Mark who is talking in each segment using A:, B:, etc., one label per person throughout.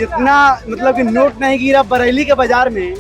A: जितना मतलब कि नोट नहीं गिरा बरेली के बाजार में,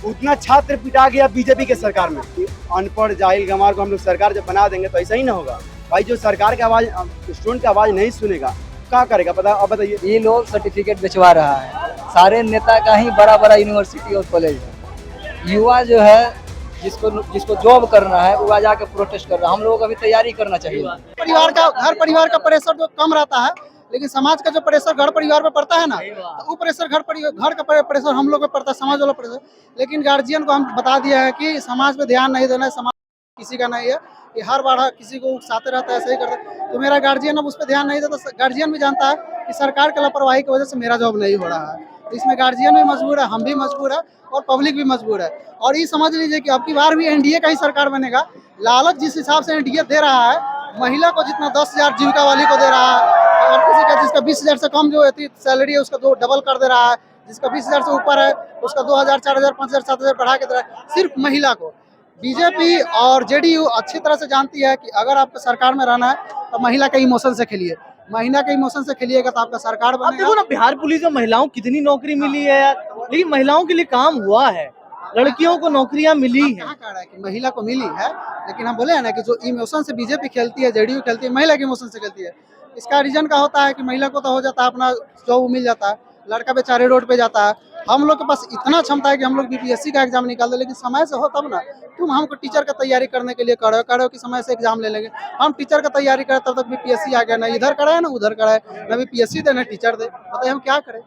A: उतना छात्र पिटा गया बीजेपी के सरकार में। अनपढ़ जाहिल गंवार को हम लोग सरकार जब बना देंगे तो ऐसा ही ना होगा भाई। जो सरकार की आवाज, स्टूडेंट की आवाज नहीं सुनेगा क्या करेगा? पता अब बताइए।
B: ये लोग सर्टिफिकेट बेचवा रहा है, सारे नेता का ही बड़ा बड़ा यूनिवर्सिटी और कॉलेज है। युवा जो है जिसको जॉब करना है वो जाके प्रोटेस्ट कर रहा है। हम लोगों को अभी तैयारी करना चाहिए।
C: घर परिवार का प्रेशर जो कम रहता है, लेकिन समाज का जो प्रेशर घर परिवार पे पड़ता है ना, तो वो प्रेशर घर का प्रेशर हम लोग पे पड़ता है, समाज वाला प्रेशर। लेकिन गार्जियन को हम बता दिया है कि समाज पे ध्यान नहीं देना है, समाज किसी का नहीं है, कि हर बार किसी को उकसाते रहता है, ऐसे ही करता है। तो मेरा गार्जियन अब उस पर ध्यान नहीं देता। गार्जियन भी जानता है कि सरकार की लापरवाही की वजह से मेरा जॉब नहीं हो रहा है। तो इसमें गार्जियन भी मजबूर है, हम भी मजबूर है और पब्लिक भी मजबूर है। और ये समझ लीजिए कि अब की बार भी एनडीए का ही सरकार बनेगा। लालच जिस हिसाब से एनडीए दे रहा है, महिला को जितना 10,000 जीविका वाली को दे रहा है, और किसी का जिसका 20,000 से कम जो सैलरी है उसका 2 डबल कर दे रहा है, जिसका 20,000 से ऊपर है उसका 2,000, 4,000, 5,000, 7,000 बढ़ा के दे रहा है, सिर्फ महिला को। बीजेपी और जेडीयू अच्छी तरह से जानती है कि अगर आपको सरकार में रहना है तो महिला के इमोशन से खेलिए, महिला के इमोशन से खेलिएगा तो आपका सरकार बनेगा।
D: देखो ना, बिहार पुलिस में महिलाओं कितनी नौकरी मिली है यार, लेकिन महिलाओं के लिए काम हुआ है, लड़कियों को नौकरियां मिली हैं।
C: कहाँ कह रहा है कि महिला को मिली है? लेकिन हम बोले हैं ना कि जो इमोशन से बीजेपी खेलती है, जेडीयू खेलती है, महिला के इमोशन से खेलती है। इसका रीजन का होता है कि महिला को तो हो जाता है अपना जॉब मिल जाता है, लड़का बेचारे रोड पे जाता है। हम लोग के पास इतना क्षमता है कि हम लोग बीपीएससी का एग्जाम निकाल दे, लेकिन समय से हो तब ना। तुम हमको टीचर का तैयारी करने के लिए करो कि समय से एग्जाम ले लेंगे। हम टीचर का तैयारी करें तब तक बीपीएससी आ गया, ना इधर कराए ना उधर कराए, ना बीपीएससी दे ना टीचर दे। बताइए हम क्या करें?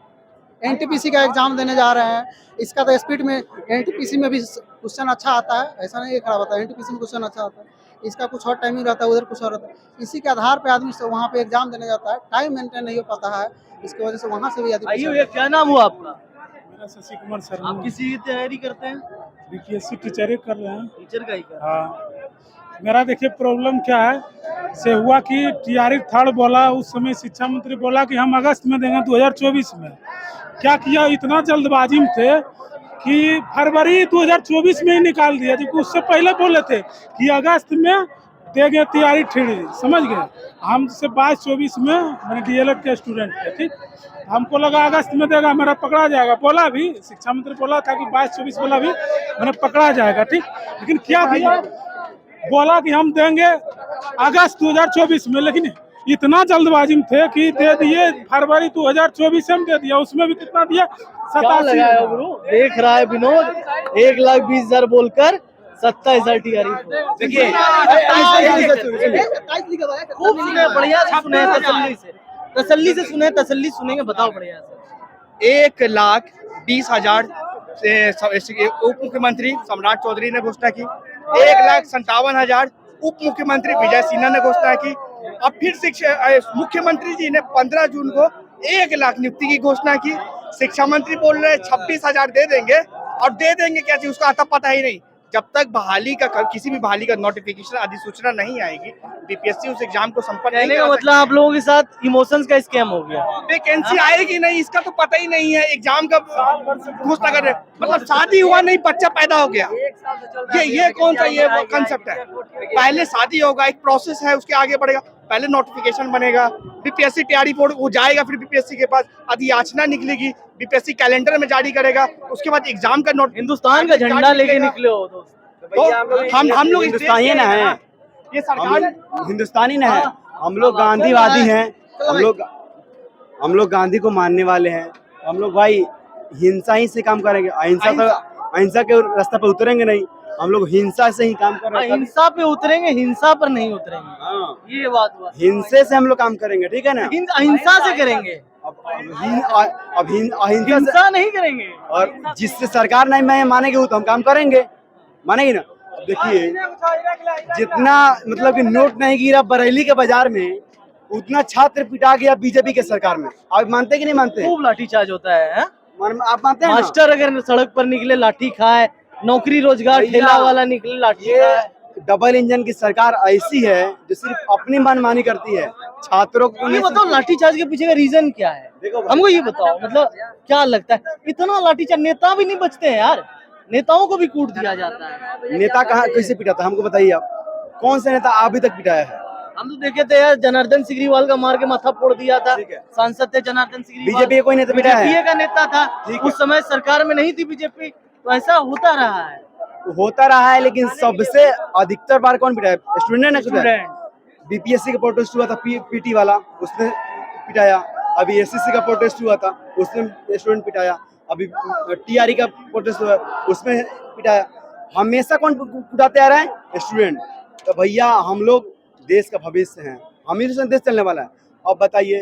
C: एनटीपीसी का एग्जाम देने जा रहे हैं, इसका तो स्पीड में एनटीपीसी में भी क्वेश्चन अच्छा आता है, ऐसा नहीं खराब आता है। एनटीपीसी में क्वेश्चन अच्छा आता है, इसका कुछ और टाइमिंग रहता है, उधर कुछ और रहता है। इसी के आधार पे आदमी से वहाँ पे एग्जाम देने जाता है, टाइम मेंटेन नहीं हो पाता है, इसकी वजह से वहाँ से भी आदमी।
D: क्या नाम हुआ आपका?
E: मेरा शशि कुमार शर्मा।
D: आप किसी की तैयारी करते हैं?
E: बीपीएससी टीचर ही कर रहे हैं।
D: टीचर का ही कर?
E: हाँ, मेरा देखिए प्रॉब्लम क्या है से हुआ कि टीआरई थर्ड बोला, उस समय शिक्षा मंत्री बोला कि हम अगस्त में देंगे 2024 में। क्या किया, इतना जल्दबाजी में थे कि फरवरी 2024 में ही निकाल दिया, जबकि उससे पहले बोले थे कि अगस्त में देंगे टीआरई थ्री, समझ गए। हम से 22-24 में, मैंने डीएलएड के स्टूडेंट थे, ठीक, हमको लगा अगस्त में देगा, मेरा पकड़ा जाएगा। बोला भी, शिक्षा मंत्री बोला था कि 22-24 बोला भी मैंने पकड़ा जाएगा, ठीक। लेकिन क्या किया, बोला कि हम देंगे अगस्त 2024 में, लेकिन इतना जल्दबाजी में थे कि दे दिए फरवरी 2024 में दे दिया। उसमें भी कितना दिया? 87,000।
D: देख रहा है विनोद, 1,20,000 बोलकर 27,000 टीआरई। देखिए खूब सुने, बढ़िया से सुने, तसल्ली से सुने, तसल्ली सुनेंगे, बताओ बढ़िया से।
F: 1,20,000 उप मुख्यमंत्री सम्राट चौधरी ने घोषणा की, 1,57,000 उप मुख्यमंत्री विजय सिन्हा ने घोषणा की। अब फिर मुख्यमंत्री जी ने 15 जून को 1,00,000 नियुक्ति की घोषणा की। शिक्षा मंत्री बोल रहे 26,000 दे देंगे, और दे देंगे क्या चीज उसका आता पता ही नहीं। जब तक बहाली का किसी भी बहाली का नोटिफिकेशन अधिसूचना नहीं आएगी, बीपीएससी उस एग्जाम को संपन्न नहीं करा।
D: मतलब आप लोगों के साथ इमोशंस का स्कैम हो गया।
F: वैकेंसी आएगी नहीं इसका तो पता ही नहीं है। एग्जाम का घोषणा कर रहे, मतलब शादी हुआ नहीं बच्चा पैदा हो गया, ये कौन सा ये कंसेप्ट है? पहले शादी होगा, एक प्रोसेस है, उसके आगे बढ़ेगा, पहले नोटिफिकेशन बनेगा, बीपीएससी तैयारी बोर्ड वो जाएगा, फिर बीपीएससी के पास अधियाचना निकलेगी, बीपीएससी कैलेंडर में जारी करेगा, उसके बाद एग्जाम का नोट।
D: हिंदुस्तान का झंडा लेके निकले हो
F: तो हम लोग
A: हिंदुस्तानी ना है,
F: ये सरकार
A: हिंदुस्तानी ना है, हम लोग गांधीवादी हैं, हम लोग गांधी को मानने वाले हैं। हम लोग भाई हिंसा ही से काम करेंगे, अहिंसा के रास्ते पर उतरेंगे नहीं। हम लोग हिंसा से ही काम कर रहे हैं।
D: हिंसा पे उतरेंगे, हिंसा पर नहीं उतरेंगे।
A: हाँ,
D: ये बात हुआ।
A: हिंसे से हम लोग काम करेंगे, ठीक है ना।
D: अहिंसा से करेंगे,
A: अब
D: हिंसा नहीं करेंगे।
A: और जिससे सरकार नहीं मानेगी वो तो हम काम करेंगे, मानेगी ना। देखिए जितना मतलब कि नोट नहीं गिरा बरेली के बाजार में, उतना छात्र पिटा गया बीजेपी के सरकार में। आप मानते कि नहीं मानते?
D: खूब लाठीचार्ज होता है।
A: आप मानते हैं?
D: मास्टर अगर सड़क पर निकले लाठी खाए, नौकरी रोजगार ठेला वाला निकले लाठी खाए।
A: डबल इंजन की सरकार ऐसी है जो सिर्फ अपनी मनमानी करती है, छात्रों को।
D: ये बताओ लाठीचार्ज के पीछे का रीजन क्या है? हमको ये बताओ, मतलब क्या लगता है इतना लाठीचार्ज? नेता भी नहीं बचते हैं यार, नेताओं को भी कूट दिया जाता है।
A: नेता कहाँ कैसे पिटाता है हमको बताइए आप? कौन सा नेता अभी तक पिटाया है?
D: हम तो देखे थे यार, जनार्दन सिग्रीवाल का मार के माथा फोड़ दिया था।
A: ठीक है।
D: सांसद थे जनार्दन सिग्रीवाल,
A: बीजेपी का कोई नेता बिठाया है?
D: बीजेपी का नेता था,
A: ठीक है।
D: उस समय सरकार में नहीं थी बीजेपी, तो ऐसा होता रहा है।
A: होता रहा है, लेकिन सबसे अधिकतर बार कौन पिटाया? स्टूडेंट ने पिटाया।
D: स्टूडेंट
A: बीपीएससी का प्रोटेस्ट हुआ था, पीटी वाला, उसने पिटाया। अभी एसएससी का प्रोटेस्ट हुआ था, उसने स्टूडेंट पिटाया। अभी टीआरई का प्रोटेस्ट हुआ, उसमें पिटाया। हमेशा कौन पिटाते आ रहा है? स्टूडेंट। तो भैया हम लोग देश का भविष्य हैं, हम ही से देश चलने वाला है। अब बताइए,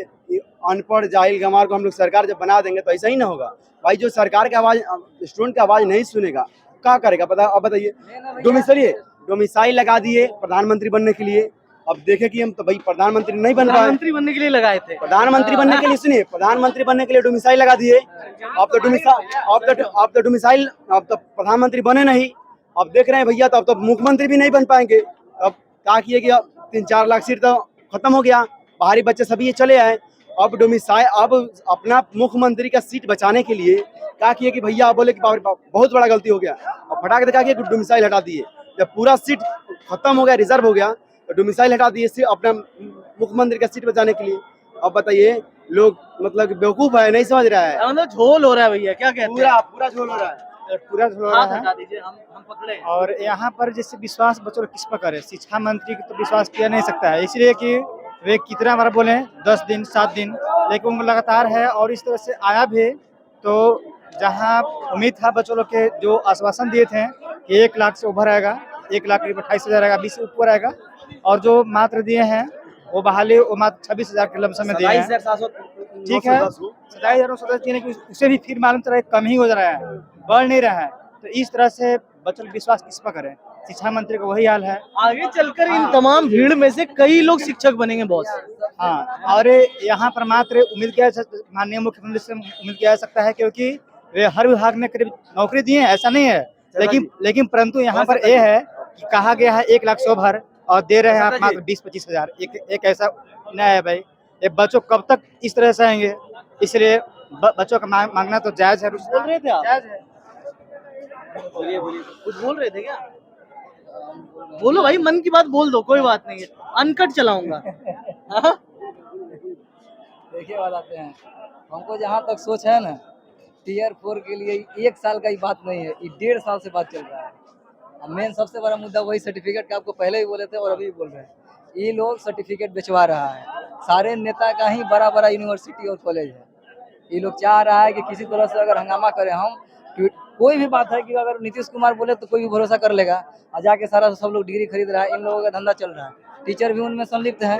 A: अनपढ़ जाहिल गंवार को हम लोग सरकार जब बना देंगे तो ऐसा ही ना होगा भाई। जो सरकार की आवाज, स्टूडेंट की आवाज नहीं सुनेगा, क्या करेगा? पता, अब बताइए। डोमिसाइल लगा दिए प्रधानमंत्री बनने के लिए। अब देखे कि हम तो भाई प्रधानमंत्री नहीं बन पाए।
D: प्रधानमंत्री बनने के लिए लगाए थे।
A: प्रधानमंत्री बनने के लिए, सुनिए, प्रधानमंत्री बनने के लिए डोमिसाइल लगा दिए। अब तो डोमिसाइल, अब तो प्रधानमंत्री बने नहीं। अब देख रहे हैं भैया, तो अब तो मुख्यमंत्री भी नहीं बन पाएंगे। अब क्या किए कि 3-4 लाख सीट तो खत्म हो गया, बाहरी बच्चे सभी ये चले आए। अब डोमिसाइल, अब अपना मुख्यमंत्री का सीट बचाने के लिए क्या किए कि भैया बोले कि बहुत बड़ा गलती हो गया, और फटाक से क्या किया कि डोमिसाइल हटा दिए। जब पूरा सीट खत्म हो गया, रिजर्व हो गया, तो डोमिसाइल हटा दिए अपना मुख्यमंत्री का सीट बचाने के लिए। अब बताइए, लोग मतलब बेवकूफ है, नहीं समझ रहा है।
D: मतलब झोल हो रहा है भैया, क्या कहते हैं?
A: पूरा झोल हो रहा है।
G: पूरा झोल
D: हाथ
G: रहा
D: हटा
G: है।
D: दीजिए, हम पकड़े।
G: और यहाँ पर जैसे विश्वास बच्चों किस पर करे? शिक्षा मंत्री को तो विश्वास किया नहीं सकता है, इसलिए कि वे कितना बार बोले 10 दिन 7 दिन, लेकिन वो लगातार है। और इस तरह से आया भी, तो जहाँ उम्मीद था बच्चों लोग के, जो आश्वासन दिए थे कि 1 लाख से ऊपर आएगा, 1,28,000 आएगा, 20 से ऊपर आएगा, और जो मात्र दिए हैं वो बहाली वो मात्र 26,000 के लमसम में दिए हैं। ठीक है, 27,910 उसे भी फिर मालूम चल रहा है कम ही हो जा रहा है, बढ़ नहीं रहा है। तो इस तरह से बच्चों विश्वास किस पर करें? शिक्षा मंत्री का वही हाल है।
D: आगे चलकर इन तमाम भीड़ में से कई लोग शिक्षक बनेंगे बॉस।
G: हाँ, और यहाँ पर मात्र उम्मीद किया माननीय मुख्यमंत्री से उम्मीद किया जा सकता है, क्योंकि वे हर विभाग में करीब नौकरी दिए हैं, ऐसा नहीं है। लेकिन परंतु यहाँ पर यह है कि कहा गया है 1 लाख 100 भर, और दे रहे हैं आप मात्र 20-25 हजार। एक ऐसा न्याय है भाई। ये बच्चों कब तक इस तरह से आएंगे? इसलिए बच्चों का मांगना तो जायज है।
D: बोल रहे थे आप?
G: जायज है।
D: बोलिए, कुछ बोल रहे थे क्या? बोलो भाई, मन की बात बोल दो, कोई बात नहीं है, अनकट चलाऊंगा। हाँ?
B: देखिए बताते हैं, हमको जहाँ तक सोच है ना, टीयर 4 के लिए 1 साल का ही बात नहीं है, ये 1.5 साल से बात चल रहा है। मेन सबसे बड़ा मुद्दा वही सर्टिफिकेट का, आपको पहले ही बोले थे और अभी भी बोल रहे हैं। ये लोग सर्टिफिकेट बेचवा रहा है, सारे नेता का ही बड़ा बड़ा यूनिवर्सिटी और कॉलेज है। ये लोग चाह रहा है कि किसी तरह से अगर हंगामा करें हम, कोई भी बात है कि अगर नीतीश कुमार बोले तो कोई भी भरोसा कर लेगा, और जाके सारा सब लोग डिग्री खरीद रहा है। इन लोगों का धंधा चल रहा है, टीचर भी उनमें संलिप्त है।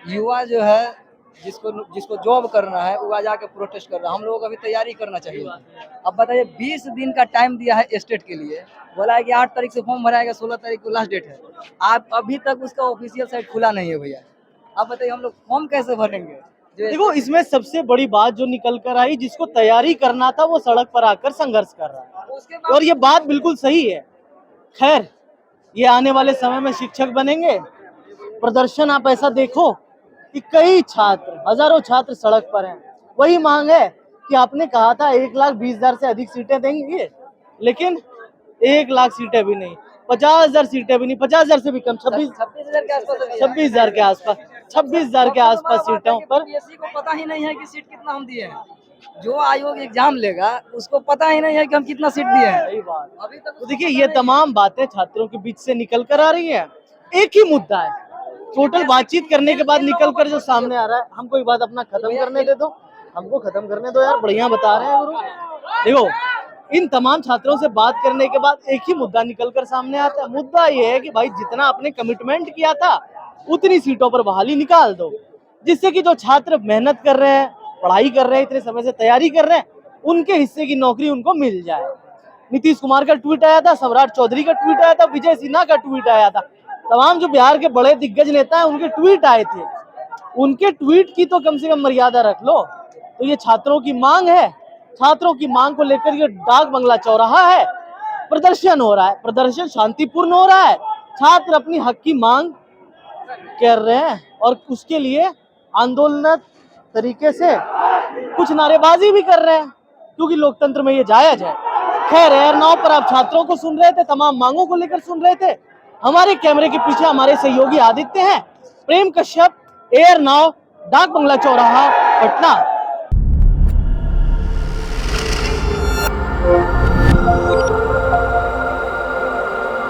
B: युवा जो है, जिसको जॉब करना है, वो जाके प्रोटेस्ट कर रहा है। हम लोगों को अभी तैयारी करना चाहिए। अब बताइए, 20 दिन का टाइम दिया है स्टेट के लिए, बोला है कि 8 तारीख से फॉर्म भराएगा, 16 तारीख को लास्ट डेट है। आप अभी तक उसका ऑफिशियल साइट खुला नहीं है भैया। अब बताइए हम लोग फॉर्म कैसे भरेंगे?
D: देखो, इसमें सबसे बड़ी बात जो निकल कर आई, जिसको तैयारी करना था वो सड़क पर आकर संघर्ष कर रहा है, और ये बात बिल्कुल सही है। खैर, ये आने वाले समय में शिक्षक बनेंगे। प्रदर्शन आप ऐसा देखो कि कई छात्र, हजारों छात्र सड़क पर हैं। वही मांग है कि आपने कहा था 1,20,000 से अधिक सीटें देंगे, लेकिन 1 लाख सीटें भी नहीं, 50,000 सीटें भी नहीं, 50,000 से भी कम,
B: 26,000 के आसपास,
D: 26,000 के आसपास, 26,000 के आसपास सीटों पर।
B: बीपीएससी को पता ही नहीं है कि सीट कितना हम दिए हैं। जो आयोग एग्जाम लेगा उसको पता ही नहीं है कि हम कितना सीट दिए हैं।
D: सही बात।
B: अभी तक
D: तो देखिए, ये तमाम बातें छात्रों के बीच से निकल कर आ रही है। एक ही मुद्दा है, टोटल बातचीत करने के बाद निकल कर जो सामने आ रहा है, हमको एक बात अपना खत्म करने दे दो, हमको खत्म करने दो यार, बढ़िया बता रहे हैं गुरु। देखो, इन तमाम छात्रों से बात करने के बाद एक ही मुद्दा निकल कर सामने आता है। मुद्दा ये है कि भाई, जितना आपने कमिटमेंट किया था उतनी सीटों पर बहाली निकाल दो, जिससे कि जो छात्र मेहनत कर रहे हैं, पढ़ाई कर रहे हैं, इतने समय से तैयारी कर रहे हैं, उनके हिस्से की नौकरी उनको मिल जाए। नीतीश कुमार का ट्वीट आया था, सम्राट चौधरी का ट्वीट आया था, विजय सिन्हा का ट्वीट आया था, तमाम जो बिहार के बड़े दिग्गज नेता हैं उनके ट्वीट आए थे। उनके ट्वीट की तो कम से कम मर्यादा रख लो। तो ये छात्रों की मांग है, छात्रों की मांग को लेकर ये डाक बंगला चौराहा है, प्रदर्शन हो रहा है, प्रदर्शन शांतिपूर्ण हो रहा है। छात्र अपनी हक की मांग कर रहे हैं और उसके लिए आंदोलन तरीके से कुछ नारेबाजी भी कर रहे हैं, क्योंकि लोकतंत्र में ये जायज है। खैर, एयरनाउ पर आप छात्रों को सुन रहे थे, तमाम मांगों को लेकर सुन रहे थे। हमारे कैमरे के पीछे हमारे सहयोगी आदित्य हैं, प्रेम कश्यप, एयर नाउ, डाक बंगला चौराहा, पटना।